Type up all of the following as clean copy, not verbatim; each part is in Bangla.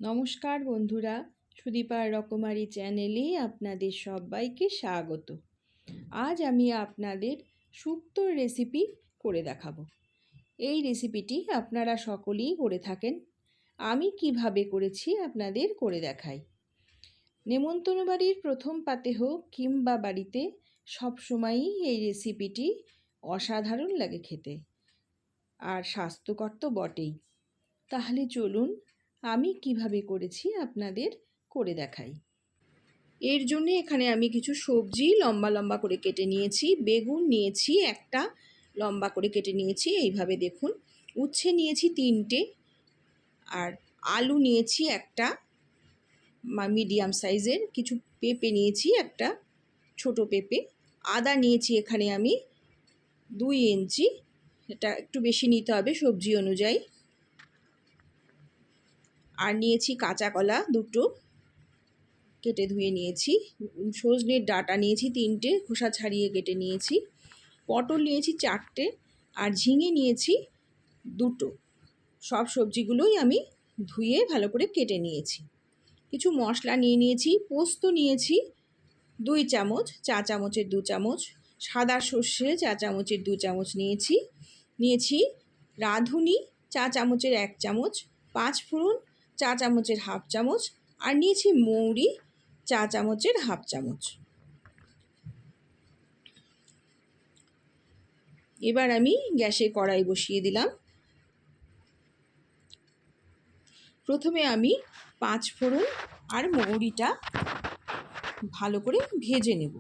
নমস্কার বন্ধুরা, সুদীপার রকমারি চ্যানেলে আপনাদের সবাইকে স্বাগত। আজ আমি আপনাদের শুক্তোর রেসিপি করে দেখাবো। এই রেসিপিটি আপনারা সকলেই করে থাকেন। আমি কিভাবে করেছি আপনাদের করে দেখাই। নেমন্তন্ন বাড়ির প্রথম পাতে হোক কিংবা বাড়িতে সবসময়ই এই রেসিপিটি অসাধারণ লাগে খেতে, আর স্বাস্থ্যকর তো বটেই। তাহলে চলুন আমি কিভাবে করেছি আপনাদের করে দেখাই। এর জন্য এখানে আমি কিছু সবজি লম্বা লম্বা করে কেটে নিয়েছি। বেগুন নিয়েছি একটা, লম্বা করে কেটে নিয়েছি এইভাবে দেখুন। উচ্ছে নিয়েছি 3টে, আর আলু নিয়েছি একটা মিডিয়াম সাইজের। কিছু পেঁপে নিয়েছি একটা ছোট পেঁপে। আদা নিয়েছি এখানে আমি 2 ইঞ্চি, এটা একটু বেশি নিতে হবে সবজি অনুযায়ী। আর নিয়েছি কাঁচা কলা 2টো, কেটে ধুয়ে নিয়েছি। সজনের ডাঁটা নিয়েছি 3টে, খোসা ছাড়িয়ে কেটে নিয়েছি। পটল নিয়েছি 4টে, আর ঝিঙে নিয়েছি 2টো। সব সবজিগুলোই আমি ধুয়ে ভালো করে কেটে নিয়েছি। কিছু মশলা নিয়ে নিয়েছি। পোস্ত নিয়েছি 2 চামচ, চা চামচের 2 চামচ। সাদা সর্ষে চা চামচের 2 চামচ নিয়েছি। রাঁধুনি চা চামচের 1 চামচ। 5 ফোড়ন চা চামচের 1/2 চামচ। আর নিয়েছি মৌরি চা চামচের 1/2 চামচ। এবার আমি গ্যাসে কড়াই বসিয়ে দিলাম। প্রথমে আমি 5 ফোড়ন আর মৌরিটা ভালো করে ভেজে নেব।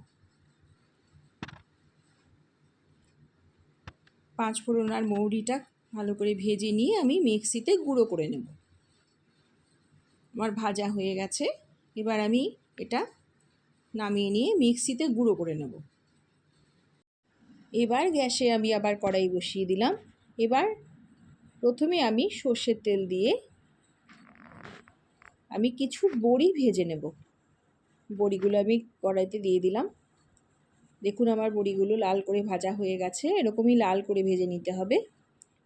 5 ফোড়ন আর মৌরিটা ভালো করে ভেজে নিয়ে আমি মিক্সিতে গুঁড়ো করে নেব। আমার ভাজা হয়ে গেছে। এবার আমি এটা নামিয়ে নিয়ে মিক্সিতে গুঁড়ো করে নেব। এবার গ্যাসে আমি আবার কড়াই বসিয়ে দিলাম। এবার প্রথমে আমি সর্ষের তেল দিয়ে আমি কিছু বড়ি ভেজে নেব। বড়িগুলো আমি কড়াইতে দিয়ে দিলাম। দেখুন আমার বড়িগুলো লাল করে ভাজা হয়ে গেছে। এরকমই লাল করে ভেজে নিতে হবে।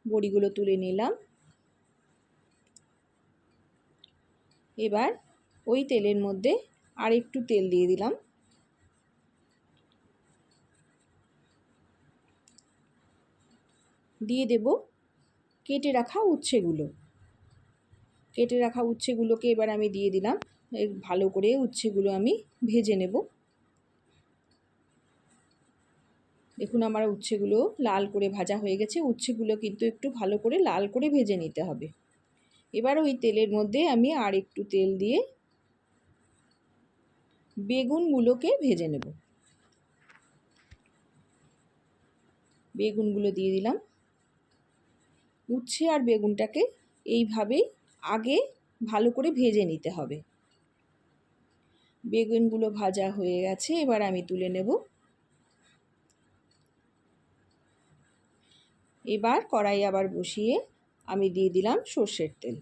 বড়িগুলো তুলে নিলাম। এবার ওই তেলের মধ্যে আর একটু তেল দিয়ে দিলাম। দিয়ে দেব কেটে রাখা উচ্ছেগুলো। কেটে রাখা উচ্ছেগুলোকে এবার আমি দিয়ে দিলাম। ভালো করে উচ্ছেগুলো আমি ভেজে নেব। দেখুন আমার উচ্ছেগুলো লাল করে ভাজা হয়ে গেছে। উচ্ছেগুলো কিন্তু একটু ভালো করে লাল করে ভেজে নিতে হবে। এবার ওই তেলের মধ্যে আমি আর একটু তেল দিয়ে বেগুনগুলোকে ভেজে নেব। বেগুনগুলো দিয়ে দিলাম। উচ্ছে আর বেগুনটাকে এইভাবেই আগে ভালো করে ভেজে নিতে হবে। বেগুনগুলো ভাজা হয়ে গেছে, এবার আমি তুলে নেব। এবার কড়াই আবার বসিয়ে আমি দিয়ে দিলাম সর্ষের তেল।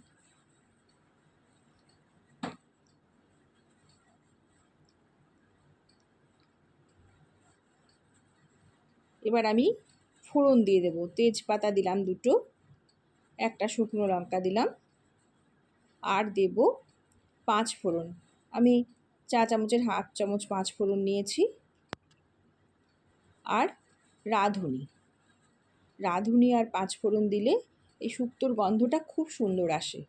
এবার আমি ফোড়ন দিয়ে দেব। তেজপাতা দিলাম 2টো, একটা শুকনো লঙ্কা দিলাম, আর দেব 5 ফোড়ন। আমি চা চামচের 1/2 চামচ 5 ফোড়ন নিয়েছি। আর রাঁধুনি আর 5 ফোড়ন দিলে এই শুক্তোর গন্ধটা খুব সুন্দর আসে।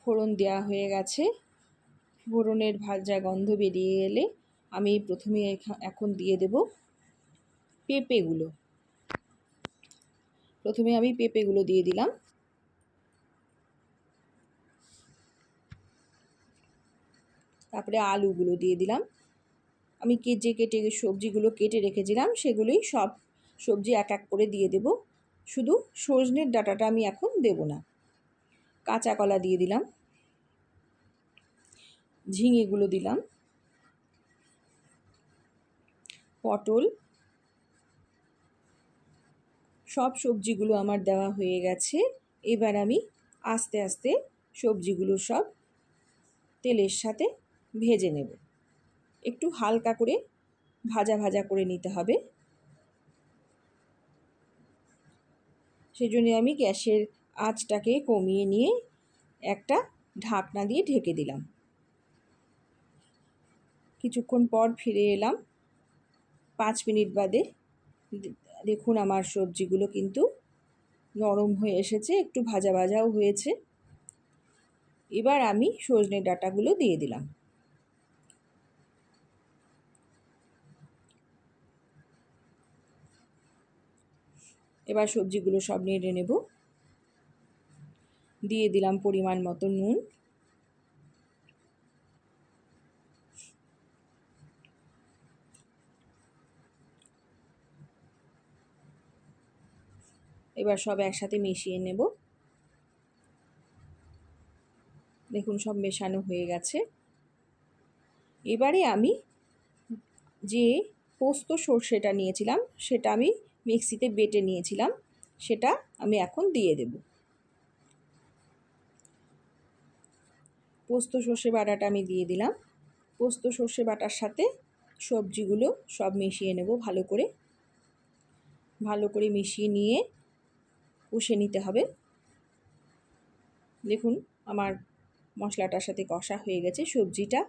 ফোড়ন দেওয়া হয়ে গেছে। ফোড়নের ভাজা গন্ধ বেরিয়ে এলে আমি প্রথমে এখন দিয়ে দেব পেঁপেগুলো। প্রথমে আমি পেঁপেগুলো দিয়ে দিলাম। তারপরে আলুগুলো দিয়ে দিলাম। আমি কেটে সবজিগুলো কেটে রেখেছিলাম সেগুলোই সব সবজি এক এক করে দিয়ে দেব। শুধু সজনের ডাঁটাটা আমি এখন দেব না। কাঁচা কলা দিয়ে দিলাম, ঝিঙেগুলো দিলাম, পটল, সব সবজিগুলো আমার দেওয়া হয়ে গেছে। এবার আমি আস্তে আস্তে সবজিগুলো সব তেলের সাথে ভেজে নেব। একটু হালকা করে ভাজা ভাজা করে নিতে হবে। সেজন্য আমি গ্যাসের আঁচটাকে কমিয়ে নিয়ে একটা ঢাকনা দিয়ে ঢেকে দিলাম। কিছুক্ষণ পর ফিরে এলাম 5 মিনিট বাদে। দেখুন আমার সবজিগুলো কিন্তু নরম হয়ে এসেছে, একটু ভাজা ভাজাও হয়েছে। এবার আমি সজনে ডাঁটাগুলো দিয়ে দিলাম। এবার সবজিগুলো সব নেড়ে নেব। দিয়ে দিলাম পরিমাণ মতো নুন। এবার সব একসাথে মিশিয়ে নেব। দেখুন সব মেশানো হয়ে গেছে। এবারে আমি যে পোস্ত সর্ষেটা নিয়েছিলাম সেটা আমি মিক্সিতে বেটে নিয়েছিলাম, সেটা আমি এখন দিয়ে দেব। পোস্ত সর্ষে বাটাটা আমি দিয়ে দিলাম। পোস্ত সর্ষে বাটার সাথে সবজিগুলো সব মিশিয়ে নেব ভালো করে মিশিয়ে নিয়ে কষে নিতে হবে। দেখুন আমার মশলাটার সাথে কষা হয়ে গেছে। সবজিটা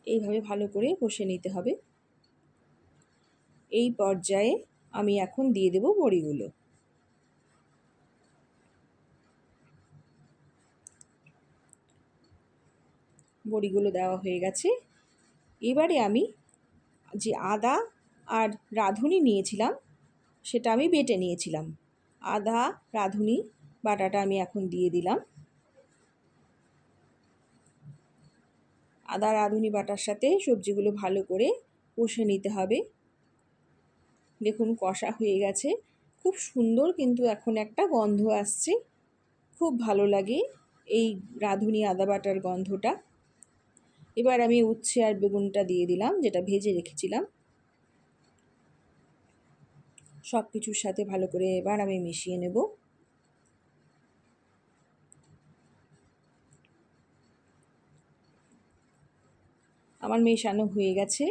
এইভাবে ভালো করে কষে নিতে হবে। এই পর্যায়ে আমি এখন দিয়ে দেব বড়িগুলো। বড়িগুলো দেওয়া হয়ে গেছে। এবারে আমি যে আদা আর রাঁধুনি নিয়েছিলাম সেটা আমি বেটে নিয়েছিলাম। আদা রাঁধুনি বাটাটা আমি এখন দিয়ে দিলাম। আদা রাঁধুনি বাটার সাথে সবজিগুলো ভালো করে কষে নিতে হবে। দেখুন কষা হয়ে গেছে, খুব সুন্দর কিন্তু এখন একটা গন্ধ আসছে, খুব ভালো লাগে এই রাঁধুনি আদা বাটার গন্ধটা। এবার আমি উচ্ছে আর বেগুনটা দিয়ে দিলাম যেটা ভেজে রেখেছিলাম। সব কিছুর সাথে ভালো করে এবার আমি মিশিয়ে নেব। আমার মেশানো হয়ে গেছে।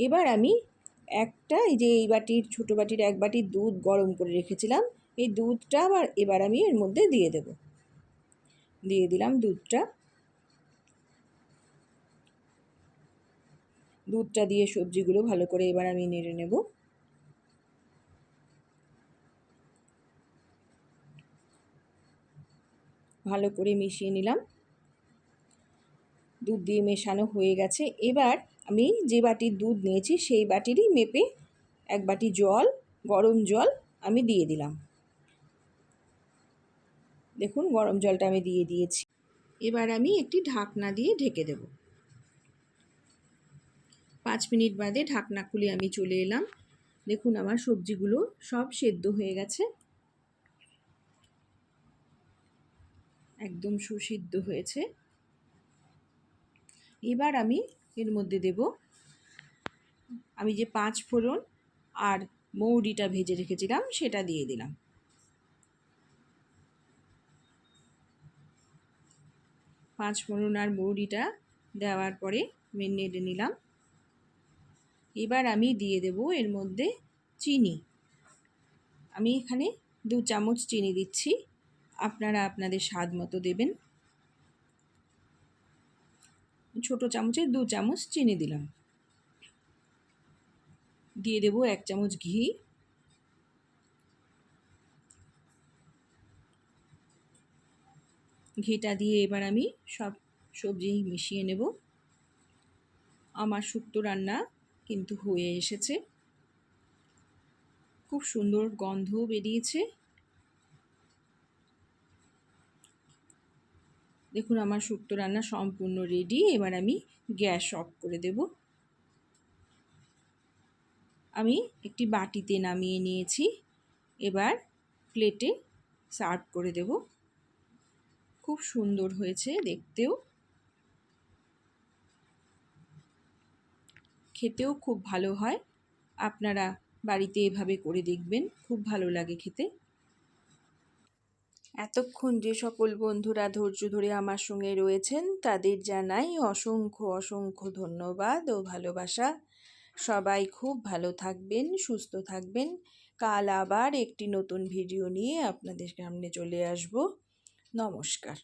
এবার আমি এই যে এই বাটির ছোটো বাটির 1 বাটি দুধ গরম করে রেখেছিলাম, এই দুধটা এবার আমি এর মধ্যে দিয়ে দেব। দিয়ে দিলাম দুধটা দিয়ে সবজিগুলো ভালো করে এবার আমি নেড়ে নেব। ভালো করে মিশিয়ে নিলাম। দুধ দিয়ে মেশানো হয়ে গেছে। এবার আমি যে বাটির দুধ নিয়েছি সেই বাটিরই মেপে 1 বাটি জল, গরম জল আমি দিয়ে দিলাম। দেখুন গরম জলটা আমি দিয়ে দিয়েছি। এবার আমি একটি ঢাকনা দিয়ে ঢেকে দেব। 5 মিনিট বাদে ঢাকনা খুলে আমি চলে এলাম। দেখুন আমার সবজিগুলো সব সেদ্ধ হয়ে গেছে, একদম সুসিদ্ধ হয়েছে। এবার আমি এর মধ্যে দেব আমি যে 5 ফোড়ন আর মৌরিটা ভেজে রেখেছিলাম সেটা দিয়ে দিলাম। 5 ফোড়ন আর মৌরিটা দেওয়ার পরে আমি নেড়ে নিলাম। এবার আমি দিয়ে দেব এর মধ্যে চিনি। আমি এখানে 2 চামচ চিনি দিচ্ছি, আপনারা আপনাদের স্বাদ মতো দেবেন। ছোটো চামচে 2 চামচ চিনি দিলাম। দিয়ে দেব 1 চামচ ঘি। ঘিটা দিয়ে এবার আমি সব সবজি মিশিয়ে নেব। আমার শুক্তো রান্না কিন্তু হয়ে এসেছে, খুব সুন্দর গন্ধ বেরিয়েছে। দেখুন আমার শুক্তো রান্না সম্পূর্ণ রেডি। এবার আমি গ্যাস অফ করে দেব। আমি একটি বাটিতে নামিয়ে নিয়েছি, এবার প্লেটে সার্ভ করে দেব। খুব সুন্দর হয়েছে দেখতেও, খেতেও খুব ভালো হয়। আপনারা বাড়িতে এভাবে করে দেখবেন, খুব ভালো লাগে খেতে। এতক্ষণ যে সকল বন্ধুরা ধৈর্য ধরে আমার সঙ্গে রয়েছেন তাদের জানাই অসংখ্য অসংখ্য ধন্যবাদ ও ভালোবাসা। সবাই খুব ভালো থাকবেন, সুস্থ থাকবেন। কাল আবার একটি নতুন ভিডিও নিয়ে আপনাদের সামনে চলে আসব। নমস্কার।